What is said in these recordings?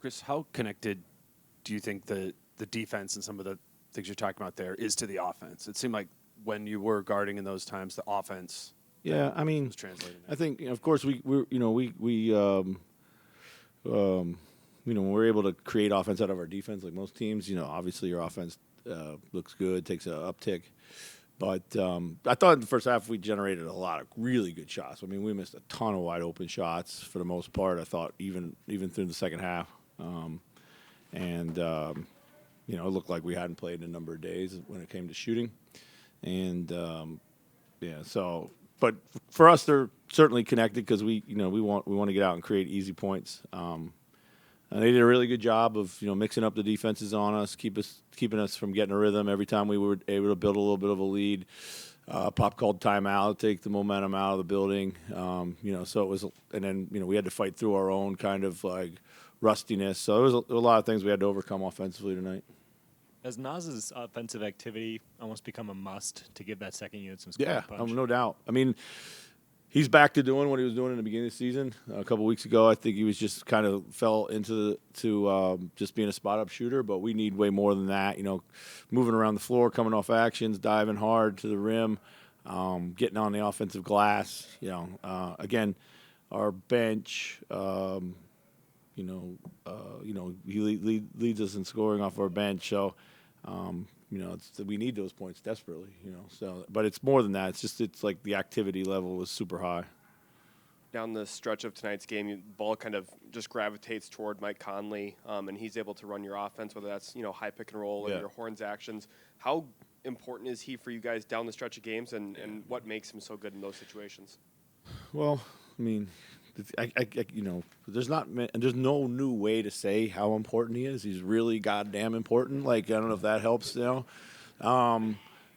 Chris, how connected do you think the defense and some of the things you're talking about there is to the offense? It seemed like when you were guarding in those times, the offense was translating. I think, of course, when we're able to create offense out of our defense, like most teams, obviously your offense looks good, takes an uptick. But I thought in the first half we generated a lot of really good shots. I mean, we missed a ton of wide open shots for the most part. I thought even through the second half, it looked like we hadn't played in a number of days when it came to shooting. And but for us, they're certainly connected because we want to get out and create easy points. And they did a really good job of mixing up the defenses on us, keeping us from getting a rhythm every time we were able to build a little bit of a lead. Pop called timeout, take the momentum out of the building. So it was, and then we had to fight through our own kind of like rustiness. So there was a lot of things we had to overcome offensively tonight. Has Naz's offensive activity almost become a must to give that second unit some scoring punch? No doubt. I mean, he's back to doing what he was doing in the beginning of the season. A couple weeks ago, I think he was just kind of fell into just being a spot-up shooter, but we need way more than that. Moving around the floor, coming off actions, diving hard to the rim, getting on the offensive glass. Again, our bench, he leads us in scoring off our bench. So, we need those points desperately, So, but it's more than that. It's like the activity level was super high. Down the stretch of tonight's game, the ball kind of just gravitates toward Mike Conley, and he's able to run your offense, whether that's high pick and roll or your horns actions. How important is he for you guys down the stretch of games, and what makes him so good in those situations? Well, I mean, there's no new way to say how important he is. He's really goddamn important. Like, I don't know if that helps,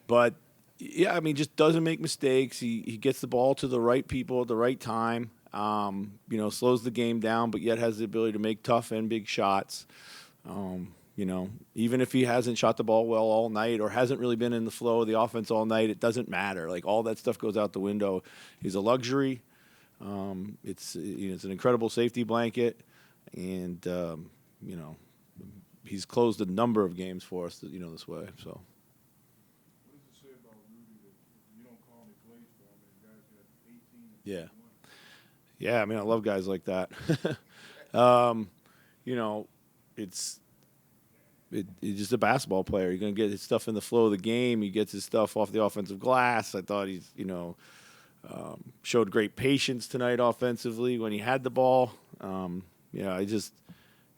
but yeah, I mean, just doesn't make mistakes. He gets the ball to the right people at the right time. Slows the game down, but yet has the ability to make tough and big shots. Even if he hasn't shot the ball well all night or hasn't really been in the flow of the offense all night, it doesn't matter. Like, all that stuff goes out the window. He's a luxury. It's an incredible safety blanket, and he's closed a number of games for us, this way. So. What does it say about Rudy that you don't call any plays for him, and guys got 18 and 21? Yeah. I mean, I love guys like that. He's just a basketball player. You're going to get his stuff in the flow of the game. He gets his stuff off the offensive glass. I thought he's, showed great patience tonight offensively when he had the ball.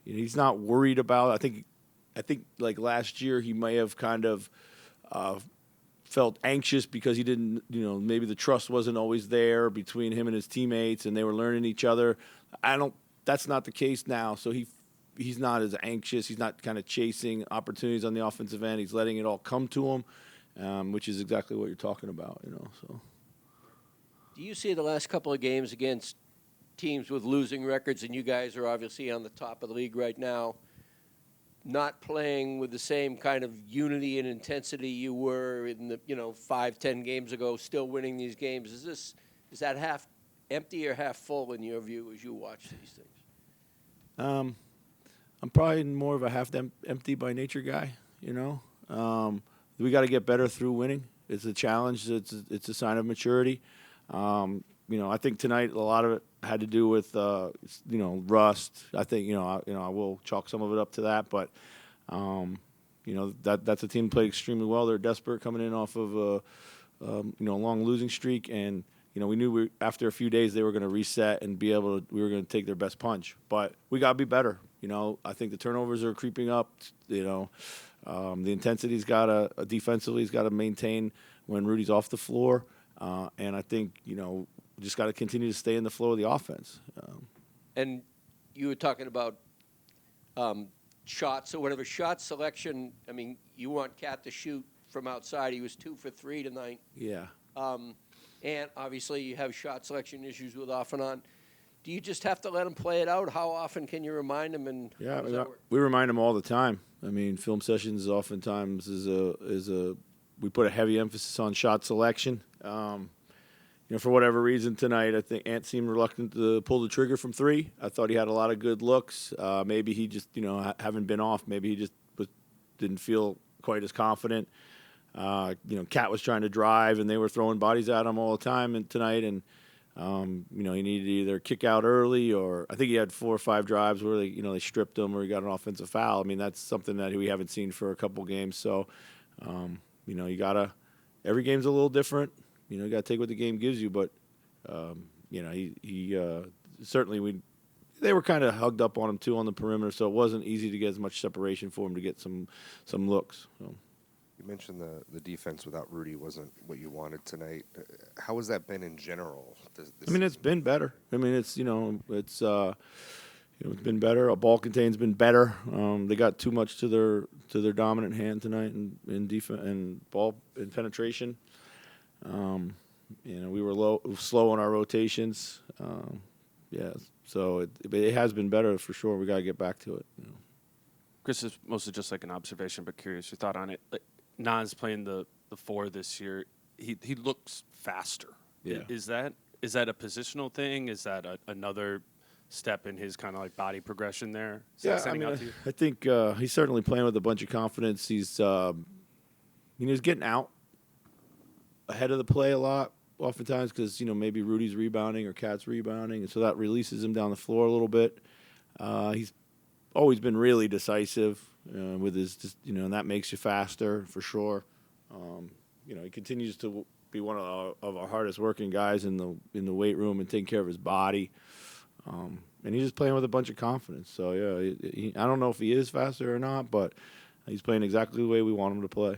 He's not worried about. I think like last year he may have kind of felt anxious because he didn't, maybe the trust wasn't always there between him and his teammates, and they were learning each other. That's not the case now. So he's not as anxious. He's not kind of chasing opportunities on the offensive end. He's letting it all come to him, which is exactly what you're talking about. So. Do you see the last couple of games against teams with losing records, and you guys are obviously on the top of the league right now, not playing with the same kind of unity and intensity you were in the 5-10 games ago, still winning these games? Is that half empty or half full in your view as you watch these things? I'm probably more of a half empty by nature guy. We got to get better through winning. It's a challenge. It's a sign of maturity. I think tonight a lot of it had to do with rust. I think I will chalk some of it up to that, but that's a team that played extremely well. They're desperate coming in off of a long losing streak, and we knew after a few days they were going to reset and we were going to take their best punch. But we got to be better. I think the turnovers are creeping up. The intensity's got to defensively's got to maintain when Rudy's off the floor. And I think, we just got to continue to stay in the flow of the offense. And you were talking about shots or whatever. Shot selection, I mean, you want Cat to shoot from outside. He was 2 for 3 tonight. Yeah. And obviously you have shot selection issues with off and on. Do you just have to let him play it out? How often can you remind him? And we remind him all the time. I mean, film sessions oftentimes we put a heavy emphasis on shot selection. for whatever reason tonight, I think Ant seemed reluctant to pull the trigger from three. I thought he had a lot of good looks. Maybe he just, having been off, maybe he just didn't feel quite as confident. Cat was trying to drive, and they were throwing bodies at him all the time tonight. And, he needed to either kick out early, or I think he had 4 or 5 drives where they stripped him or he got an offensive foul. I mean, that's something that we haven't seen for a couple games. So, you got to – every game's a little different. You got to take what the game gives you. But, he certainly they were kind of hugged up on him, too, on the perimeter, so it wasn't easy to get as much separation for him to get some looks. So. You mentioned the defense without Rudy wasn't what you wanted tonight. How has that been in general? It's been better. It's been better. A ball contain's been better. They got too much to their dominant hand tonight in defense and ball and penetration. We were slow on our rotations. So it has been better for sure. We got to get back to it. Chris, is mostly just like an observation, but curious your thought on it. Naz playing the 4 this year, he looks faster. Yeah. Is that a positional thing? Is that another step in his kind of like body progression there? I think he's certainly playing with a bunch of confidence. He's he's getting out ahead of the play a lot, oftentimes because maybe Rudy's rebounding or Cat's rebounding, and so that releases him down the floor a little bit. He's always been really decisive with his, and that makes you faster for sure. He continues to be one of our hardest working guys in the weight room and taking care of his body. And he's just playing with a bunch of confidence. So, I don't know if he is faster or not, but he's playing exactly the way we want him to play.